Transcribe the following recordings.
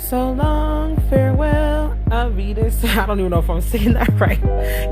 So long, farewell, Avidas. I don't even know if I'm saying that right.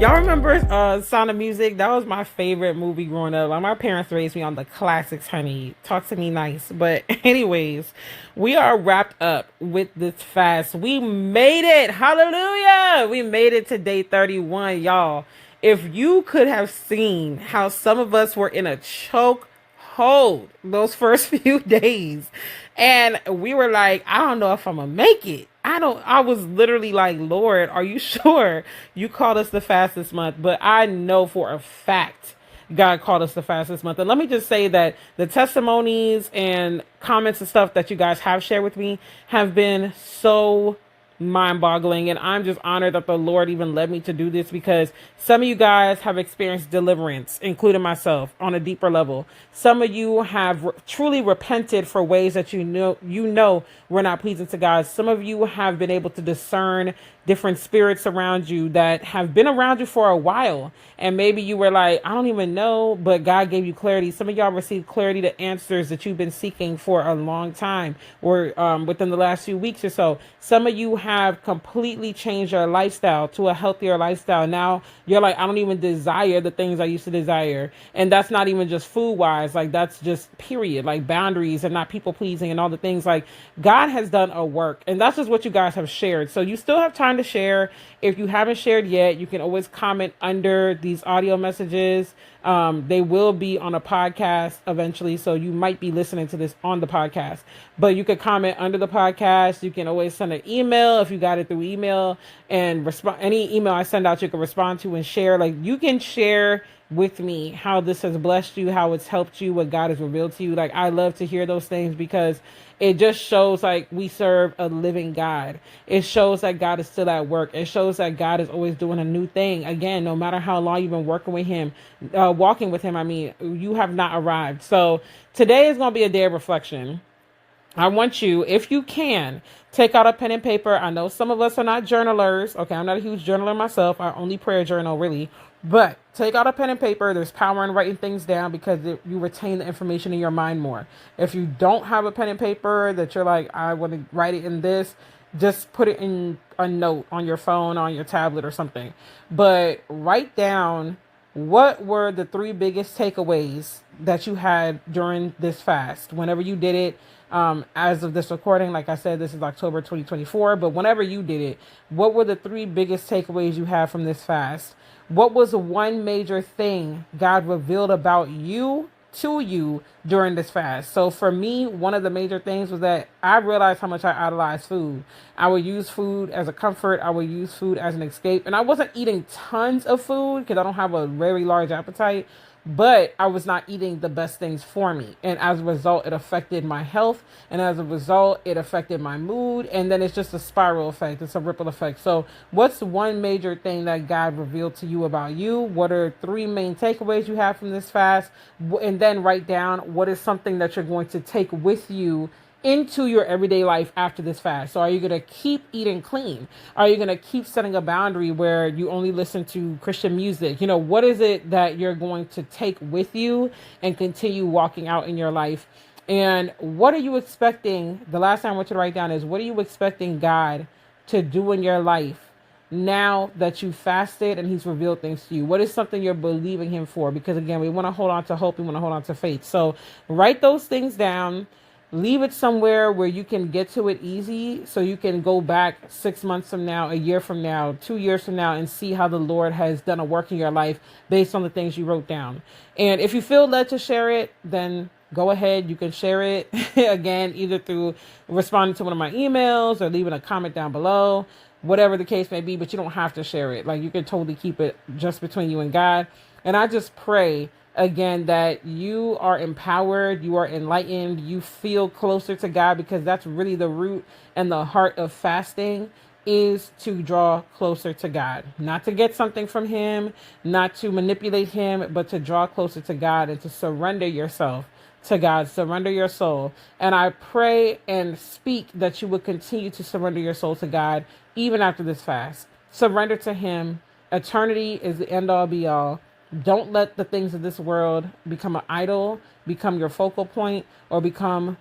Y'all remember Sound of Music? That was my favorite movie growing up. Like, my parents raised me on the classics, honey. Talk to me nice. But anyways, we are wrapped up with this fast. We made it. Hallelujah. We made it to day 31, y'all. If you could have seen how some of us were in a choke hold those first few days, and we were like, I don't know if I'm gonna make it. I was literally like, Lord, are you sure you called us the fastest month? But I know for a fact God called us the fastest month. And let me just say that the testimonies and comments and stuff that you guys have shared with me have been so mind-boggling, and I'm just honored that the Lord even led me to do this, because some of you guys have experienced deliverance, including myself, on a deeper level. Some of you have truly repented for ways that you know were not pleasing to God. Some of you have been able to discern different spirits around you that have been around you for a while, and maybe you were like, I don't even know, but God gave you clarity. Some of y'all received clarity to answers that you've been seeking for a long time, or within the last few weeks or so. Some of you have completely changed your lifestyle to a healthier lifestyle. Now you're like, I don't even desire the things I used to desire. And that's not even just food wise, like that's just period, like boundaries and not people pleasing and all the things. Like, God has done a work, and that's just what you guys have shared. So you still have time to share. If you haven't shared yet, you can always comment under these audio messages. They will be on a podcast eventually, so you might be listening to this on the podcast, but you could comment under the podcast. You can always send an email if you got it through email, and respond. Any email I send out, you can respond to and share. Like, you can share with me how this has blessed you, how it's helped you, what God has revealed to you. Like, I love to hear those things, because it just shows like we serve a living God. It shows that God is still at work. It shows that God is always doing a new thing. Again, no matter how long you've been walking with him, you have not arrived. So today is going to be a day of reflection. I want you, if you can, take out a pen and paper. I know some of us are not journalers. Okay, I'm not a huge journaler myself. I only prayer journal, really. But take out a pen and paper. There's power in writing things down, because you retain the information in your mind more. If you don't have a pen and paper that you're like, I want to write it in this, just put it in a note on your phone, on your tablet or something. But write down, what were the 3 biggest takeaways that you had during this fast? Whenever you did it, as of this recording, like I said, this is October 2024, but whenever you did it, what were the 3 biggest takeaways you had from this fast? What was the one major thing God revealed about you to you during this fast? So for me, one of the major things was that I realized how much I idolized food. I would use food as a comfort. I would use food as an escape. And I wasn't eating tons of food, because I don't have a very large appetite, but I was not eating the best things for me. And as a result, it affected my health. And as a result, it affected my mood. And then it's just a spiral effect. It's a ripple effect. So what's one major thing that God revealed to you about you? What are 3 main takeaways you have from this fast? And then write down, what is something that you're going to take with you into your everyday life after this fast. So are you going to keep eating clean? Are you going to keep setting a boundary where you only listen to Christian music? You know, what is it that you're going to take with you and continue walking out in your life? And what are you expecting? The last time I want you to write down is, what are you expecting God to do in your life now that you fasted and he's revealed things to you? What is something you're believing him for? Because again, we want to hold on to hope. We want to hold on to faith. So write those things down. Leave it somewhere where you can get to it easy, so you can go back 6 months from now, a year from now, 2 years from now, and see how the Lord has done a work in your life based on the things you wrote down. And if you feel led to share it, then go ahead. You can share it again, either through responding to one of my emails or leaving a comment down below, whatever the case may be, but you don't have to share it. Like, you can totally keep it just between you and God. And I just pray again that you are empowered, you are enlightened, you feel closer to God, because that's really the root and the heart of fasting, is to draw closer to God, not to get something from him, not to manipulate him, but to draw closer to God and to surrender yourself to God, surrender your soul. And I pray and speak that you would continue to surrender your soul to God even after this fast. Surrender to him. Eternity is the end all be all. Don't let the things of this world become an idol, become your focal point, or become,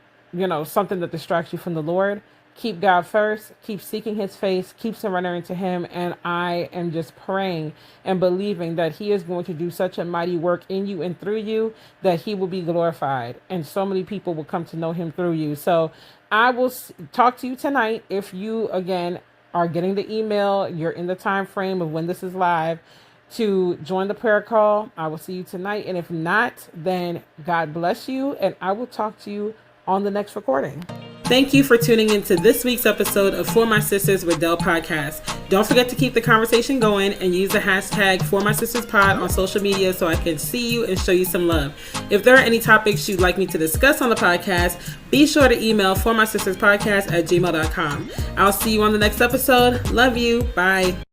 something that distracts you from the Lord. keep God first, keep seeking his face, keep surrendering to him. And I am just praying and believing that he is going to do such a mighty work in you and through you that he will be glorified. And so many people will come to know him through you. So I will talk to you tonight. If you, again, are getting the email, you're in the time frame of when this is live, to join the prayer call. I will see you tonight. And if not, then God bless you. And I will talk to you on the next recording. Thank you for tuning into this week's episode of For My Sisters Rondelle podcast. Don't forget to keep the conversation going and use the hashtag For My Sisters Pod on social media so I can see you and show you some love. If there are any topics you'd like me to discuss on the podcast, be sure to email formysisterspodcast@gmail.com. I'll see you on the next episode. Love you. Bye.